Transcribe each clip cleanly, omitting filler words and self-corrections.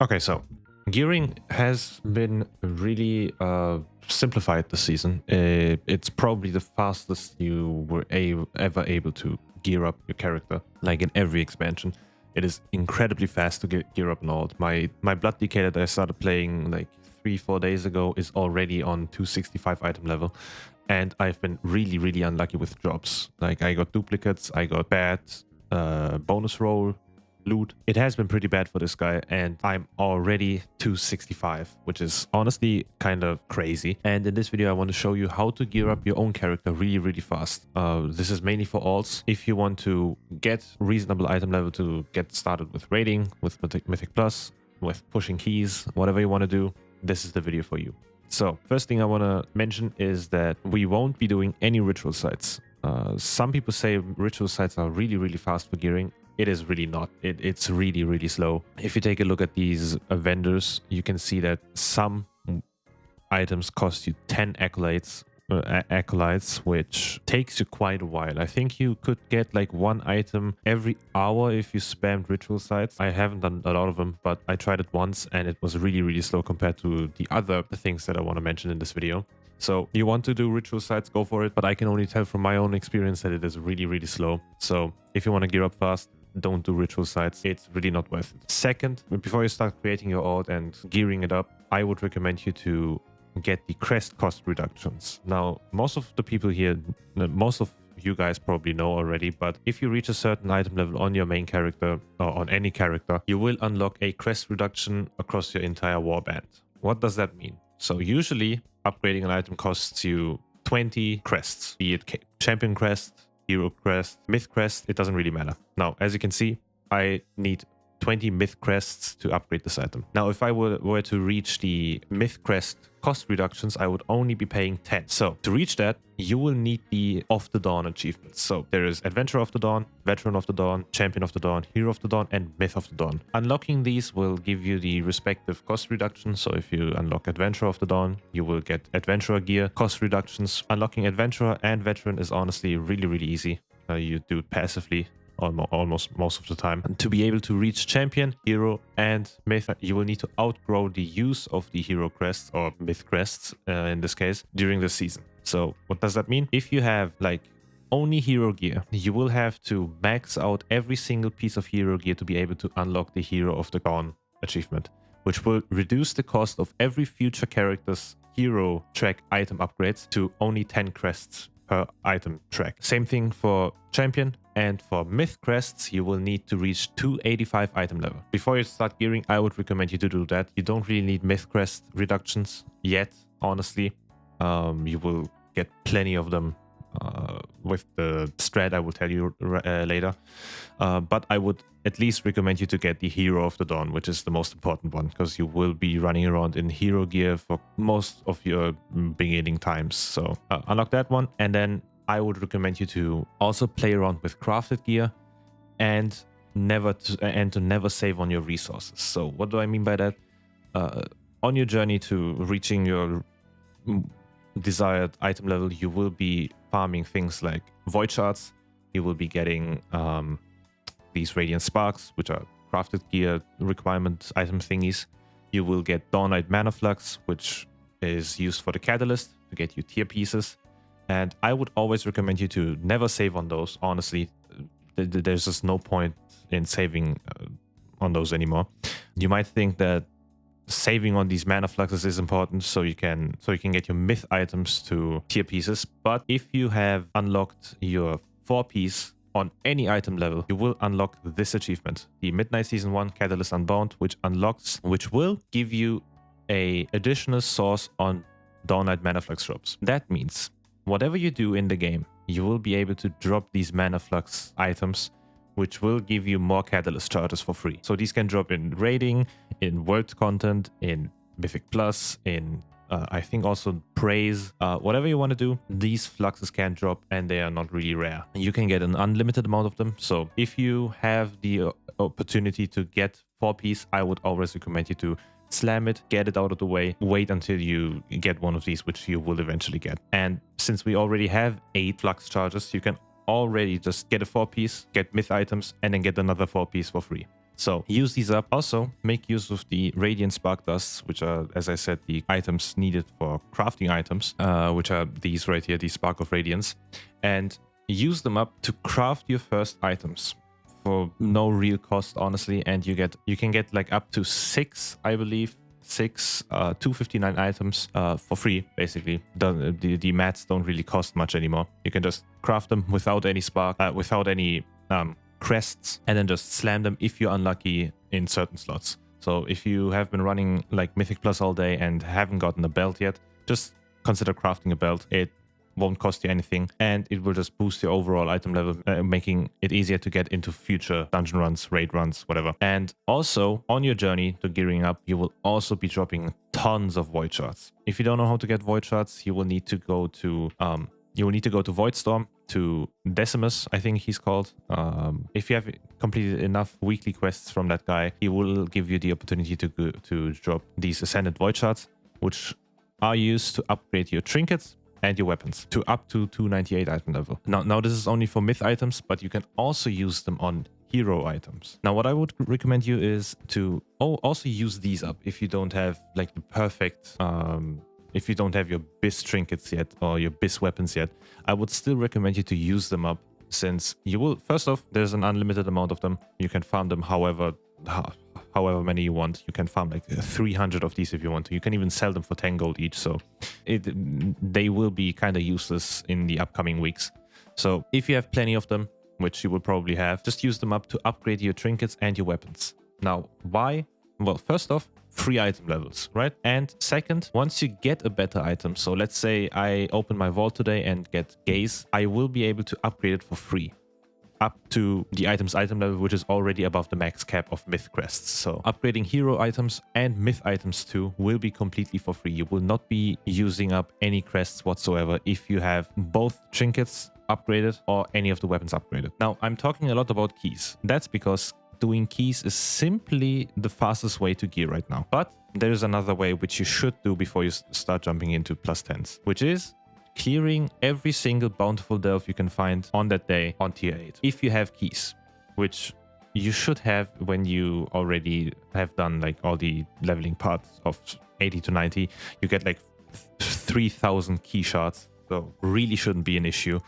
Okay, so gearing has been really simplified this season. It's probably the fastest you were ever able to gear up your character, like in every expansion. It is incredibly fast to gear up an alt. My Blood Decay that I started playing like 3-4 days ago is already on 265 item level. And I've been really unlucky with drops. Like I got duplicates, I got bad bonus roll, loot. It has been pretty bad for this guy, and I'm already 265, which is honestly kind of crazy. And in this video I want to show you how to gear up your own character really fast. This is mainly for alts. If you want to get reasonable item level to get started with raiding, with Mythic Plus, with pushing keys, whatever you want to do, this is the video for you. So first thing I want to mention is that we won't be doing any ritual sites. Some people say ritual sites are really fast for gearing. It is really not. It's really slow. If you take a look at these vendors, you can see that some items cost you 10 acolytes, which takes you quite a while. I think you could get like one item every hour if you spammed ritual sites. I haven't done a lot of them, but I tried it once and it was really slow compared to the other things that I want to mention in this video. So you want to do ritual sites, go for it, but I can only tell from my own experience that it is really slow. So if you want to gear up fast, don't do ritual sites. It's really not worth it. Second, before you start creating your alt and gearing it up, I would recommend you to get the crest cost reductions. Now, most of the people here, most of you guys probably know already, but if you reach a certain item level on your main character or on any character, you will unlock a crest reduction across your entire warband. What does that mean? So usually upgrading an item costs you 20 crests, be it champion crest, hero crest, myth crest, it doesn't really matter. Now, as you can see, I need 20 myth crests to upgrade this item. Now, if I were to reach the myth crest cost reductions, I would only be paying 10. So to reach that, you will need the Of the Dawn achievements. So there is Adventurer of the Dawn, Veteran of the Dawn, Champion of the Dawn, Hero of the Dawn, and Myth of the Dawn. Unlocking these will give you the respective cost reductions. So if you unlock Adventurer of the Dawn, you will get Adventurer gear cost reductions. Unlocking Adventurer and Veteran is honestly really easy. You do it passively almost most of the time. And to be able to reach champion, hero, and myth, you will need to outgrow the use of the hero crests or myth crests in this case during the season. So what does that mean? If you have like only hero gear, you will have to max out every single piece of hero gear to be able to unlock the Hero of the Dawn achievement, which will reduce the cost of every future character's hero track item upgrades to only 10 crests per item track. Same thing for champion, and for myth crests you will need to reach 285 item level. Before you start gearing, I would recommend you to do that. You don't really need myth crest reductions yet, honestly. You will get plenty of them with the strat I will tell you later, but I would at least recommend you to get the Hero of the Dawn, which is the most important one, because you will be running around in hero gear for most of your beginning times. So unlock that one, and then I would recommend you to also play around with crafted gear and to never save on your resources. So what do I mean by that? On your journey to reaching your desired item level, you will be farming things like void shards. You will be getting these radiant sparks, which are crafted gear requirement item thingies. You will get Dawnlight Mana Flux, which is used for the catalyst to get you tier pieces. And I would always recommend you to never save on those. Honestly, there's just no point in saving on those anymore. You might think that saving on these mana fluxes is important so you can get your myth items to tier pieces, but if you have unlocked your 4-piece on any item level, you will unlock this achievement, the Midnight Season 1 Catalyst Unbound, which will give you a additional source on Dawnlight Mana Flux drops. That means whatever you do in the game, you will be able to drop these Mana Flux items, which will give you more catalyst charges for free. So these can drop in raiding, in world content, in Mythic Plus, in I think also praise, whatever you want to do, these fluxes can drop and they are not really rare. You can get an unlimited amount of them. So if you have the opportunity to get 4-piece, I would always recommend you to slam it, get it out of the way, wait until you get one of these, which you will eventually get. And since we already have 8 flux charges, you can already just get a 4-piece, get myth items, and then get another 4-piece for free. So use these up. Also, make use of the Radiant Spark Dusts, which are, as I said, the items needed for crafting items, which are these right here, the Spark of Radiance, and use them up to craft your first items for no real cost, honestly. And you can get like up to 6, I believe, 259 items for free, basically. The mats don't really cost much anymore. You can just craft them without any spark, without any crests, and then just slam them if you're unlucky in certain slots. So if you have been running like Mythic Plus all day and haven't gotten a belt yet, just consider crafting a belt. It won't cost you anything, and it will just boost your overall item level, making it easier to get into future dungeon runs, raid runs, whatever. And also, on your journey to gearing up, you will also be dropping tons of void shards. If you don't know how to get void shards, you will need to go to Voidstorm, to Decimus, I think he's called. If you have completed enough weekly quests from that guy, he will give you the opportunity to drop these Ascended Void Shards, which are used to upgrade your trinkets and your weapons to up to 298 item level. Now this is only for myth items, but you can also use them on hero items. Now what I would recommend you is to also use these up if you don't have like the perfect if you don't have your BIS trinkets yet or your BIS weapons yet. I would still recommend you to use them up, since you will, first off, there's an unlimited amount of them. You can farm them however many you want. You can farm like 300 of these if you want to. You can even sell them for 10 gold each. So they will be kind of useless in the upcoming weeks. So if you have plenty of them, which you will probably have, just use them up to upgrade your trinkets and your weapons. Now, why? Well, first off, free item levels, right? And second, once you get a better item, so let's say I open my vault today and get Gaze, I will be able to upgrade it for free up to the item's item level, which is already above the max cap of myth crests. So upgrading hero items and myth items too will be completely for free. You will not be using up any crests whatsoever if you have both trinkets upgraded or any of the weapons upgraded. Now, I'm talking a lot about keys. That's because doing keys is simply the fastest way to gear right now. But there is another way which you should do before you start jumping into plus 10s, which is clearing every single bountiful delve you can find on that day on tier 8. If you have keys, which you should have when you already have done like all the leveling parts of 80 to 90, you get like 3,000 key shards. So really shouldn't be an issue.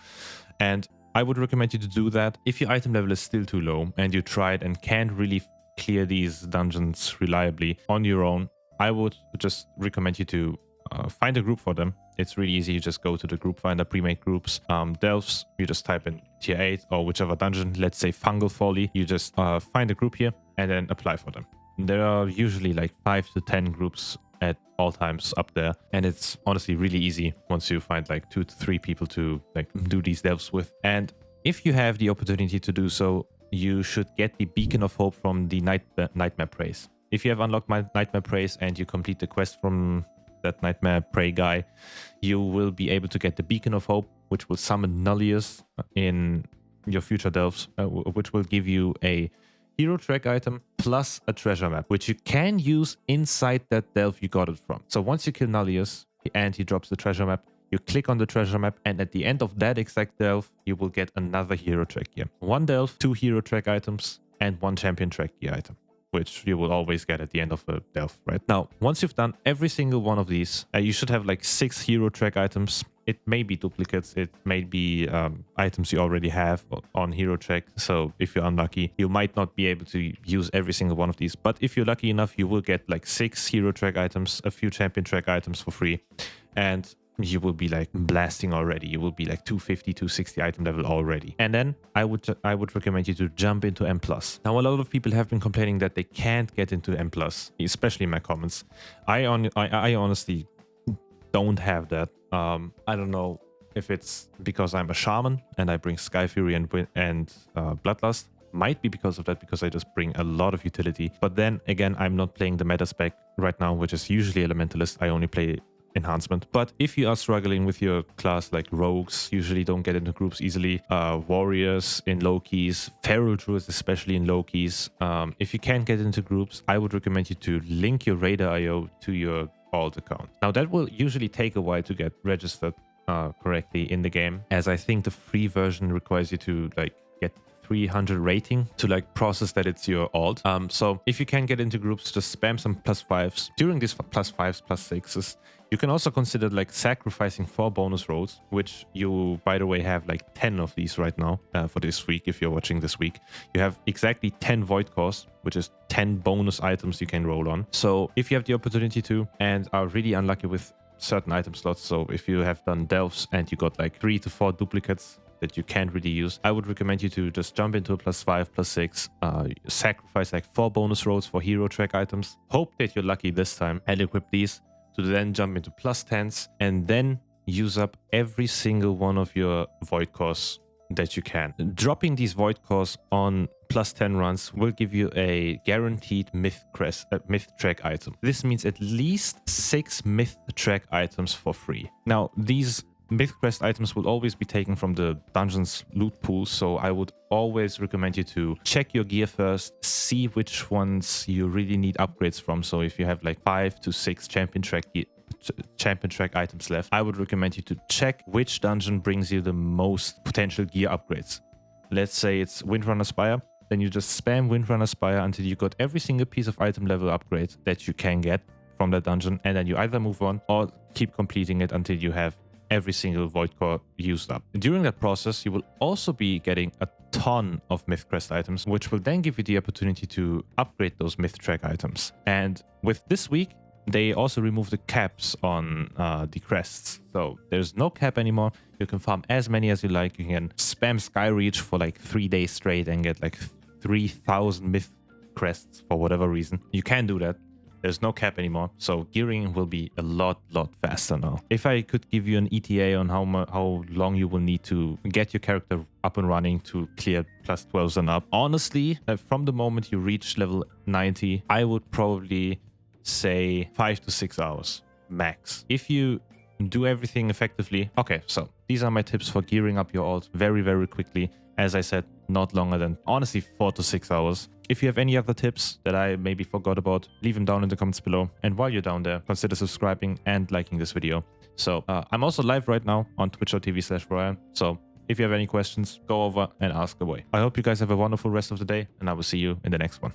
And I would recommend you to do that. If your item level is still too low and you tried and can't really clear these dungeons reliably on your own, I would just recommend you to find a group for them. It's really easy. You just go to the group finder, pre-made groups, delves. You just type in tier 8 or whichever dungeon. Let's say Fungal Folly. You just find a group here and then apply for them. There are usually like 5 to 10 groups at all times up there, and it's honestly really easy once you find like 2 to 3 people to like do these delves with. And if you have the opportunity to do so, you should get the Beacon of Hope from the Nightmare Praise. If you have unlocked my Nightmare Praise and you complete the quest from that Nightmare Prey guy, you will be able to get the Beacon of Hope, which will summon Nullius in your future delves, which will give you a hero track item plus a treasure map, which you can use inside that delve you got it from. So once you kill Nullius and he drops the treasure map, you click on the treasure map, and at the end of that exact delve, you will get another hero track gear. 1 delve, 2 hero track items, and 1 champion track gear item, which you will always get at the end of a delve, right? Now, once you've done every single one of these, you should have like 6 hero track items. It may be duplicates, it may be items you already have on hero track. So if you're unlucky, you might not be able to use every single one of these. But if you're lucky enough, you will get like 6 hero track items, a few champion track items for free. And you will be like blasting already. You will be like 250, 260 item level already. And then I would recommend you to jump into M+. Now, a lot of people have been complaining that they can't get into M+, especially in my comments. I honestly don't have that. I don't know if it's because I'm a shaman and I bring Sky Fury and Bloodlust. Might be because of that, because I just bring a lot of utility. But then again, I'm not playing the meta spec right now, which is usually Elementalist. I only play enhancement. But if you are struggling with your class, like rogues usually don't get into groups easily, warriors in low keys, feral druids especially in low keys, if you can't get into groups, I would recommend you to link your Raider.io to your alt account. Now that will usually take a while to get registered correctly in the game, as I think the free version requires you to like get 300 rating to like process that it's your alt. So if you can get into groups, just spam some +5s during these +5s, +6s. You can also consider like sacrificing 4 bonus rolls, which you, by the way, have like 10 of these right now for this week. If you're watching this week, you have exactly 10 void cores, which is 10 bonus items you can roll on. So if you have the opportunity to and are really unlucky with certain item slots, so if you have done delves and you got like 3 to 4 duplicates that you can't really use, I would recommend you to just jump into a +5, +6, sacrifice like 4 bonus rolls for hero track items. Hope that you're lucky this time and equip these to then jump into +10s and then use up every single one of your void cores that you can. Dropping these void cores on +10 runs will give you a guaranteed myth track item. This means at least 6 myth track items for free. Now, these myth crest items will always be taken from the dungeon's loot pool, so I would always recommend you to check your gear first, see which ones you really need upgrades from. So if you have like 5 to 6 champion track items left, I would recommend you to check which dungeon brings you the most potential gear upgrades. Let's say it's Windrunner Spire, then you just spam Windrunner Spire until you got every single piece of item level upgrade that you can get from that dungeon, and then you either move on or keep completing it until you have every single void core used up. During that process, you will also be getting a ton of myth crest items, which will then give you the opportunity to upgrade those myth track items. And with this week, they also remove the caps on the crests. So there's no cap anymore. You can farm as many as you like. You can spam Skyreach for like 3 days straight and get like 3,000 myth crests for whatever reason. You can do that. There's no cap anymore, so gearing will be a lot faster now. If I could give you an ETA on how long you will need to get your character up and running to clear +12s and up, honestly, from the moment you reach level 90, I would probably say 5 to 6 hours max. If you do everything effectively. Okay, so these are my tips for gearing up your alt very quickly. As I said, not longer than, honestly, 4 to 6 hours. If you have any other tips that I maybe forgot about, leave them down in the comments below. And while you're down there, consider subscribing and liking this video. So I'm also live right now on twitch.tv/Ryan. So if you have any questions, go over and ask away. I hope you guys have a wonderful rest of the day, and I will see you in the next one.